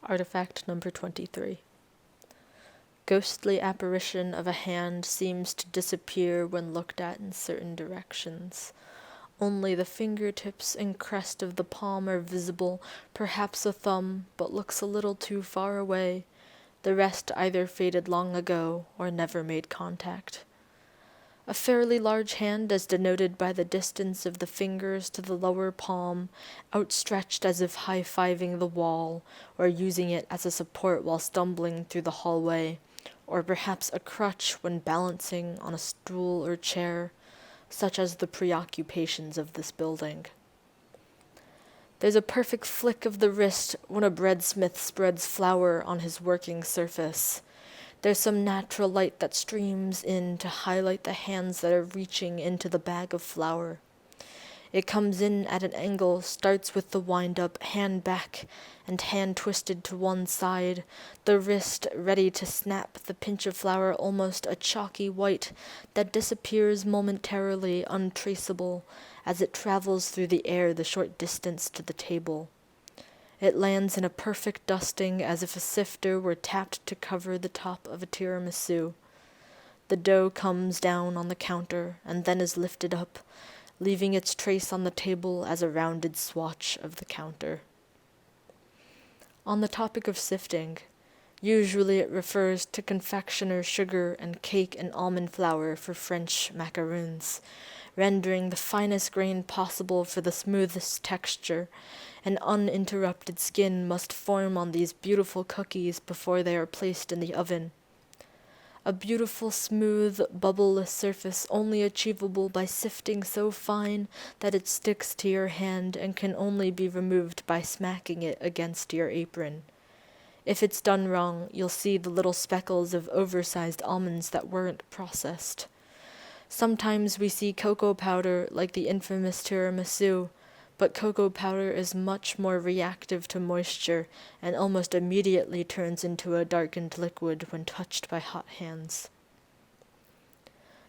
Artifact number 23. Ghostly apparition of a hand seems to disappear when looked at in certain directions. Only the fingertips and crest of the palm are visible, perhaps a thumb, but looks a little too far away. The rest either faded long ago or never made contact. A fairly large hand, as denoted by the distance of the fingers to the lower palm, outstretched as if high-fiving the wall, or using it as a support while stumbling through the hallway, or perhaps a crutch when balancing on a stool or chair, such as the preoccupations of this building. There's a perfect flick of the wrist when a breadsmith spreads flour on his working surface. There's some natural light that streams in to highlight the hands that are reaching into the bag of flour. It comes in at an angle, starts with the wind-up, hand back, and hand twisted to one side, the wrist ready to snap the pinch of flour almost a chalky white that disappears momentarily untraceable as it travels through the air the short distance to the table. It lands in a perfect dusting as if a sifter were tapped to cover the top of a tiramisu. The dough comes down on the counter and then is lifted up, leaving its trace on the table as a rounded swatch of the counter. On the topic of sifting, usually it refers to confectioner's sugar and cake and almond flour for French macaroons, rendering the finest grain possible for the smoothest texture. An uninterrupted skin must form on these beautiful cookies before they are placed in the oven. A beautiful, smooth, bubbleless surface only achievable by sifting so fine that it sticks to your hand and can only be removed by smacking it against your apron. If it's done wrong, you'll see the little speckles of oversized almonds that weren't processed. Sometimes we see cocoa powder like the infamous tiramisu, but cocoa powder is much more reactive to moisture and almost immediately turns into a darkened liquid when touched by hot hands.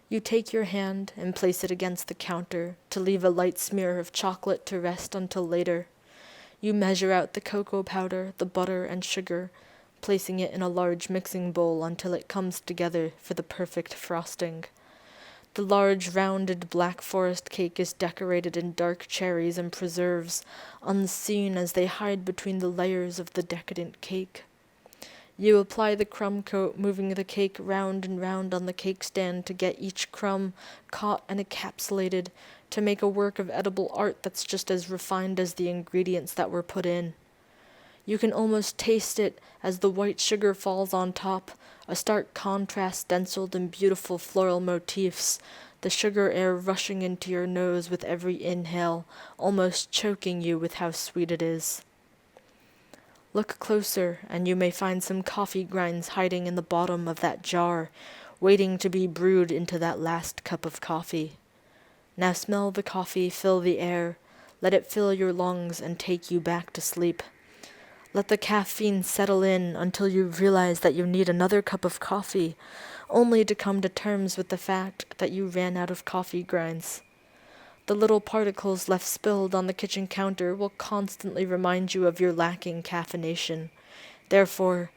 You take your hand and place it against the counter to leave a light smear of chocolate to rest until later. You measure out the cocoa powder, the butter, and sugar, placing it in a large mixing bowl until it comes together for the perfect frosting. The large, rounded Black Forest cake is decorated in dark cherries and preserves, unseen as they hide between the layers of the decadent cake. You apply the crumb coat, moving the cake round and round on the cake stand to get each crumb caught and encapsulated, to make a work of edible art that's just as refined as the ingredients that were put in. You can almost taste it as the white sugar falls on top, a stark contrast stenciled in beautiful floral motifs, the sugar air rushing into your nose with every inhale, almost choking you with how sweet it is. Look closer, and you may find some coffee grinds hiding in the bottom of that jar, waiting to be brewed into that last cup of coffee. Now smell the coffee, fill the air, let it fill your lungs and take you back to sleep. Let the caffeine settle in until you realize that you need another cup of coffee, only to come to terms with the fact that you ran out of coffee grinds. The little particles left spilled on the kitchen counter will constantly remind you of your lacking caffeination. Therefore,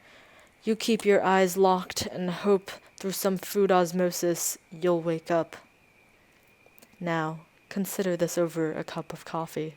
you keep your eyes locked and hope through some food osmosis you'll wake up. Now, consider this over a cup of coffee.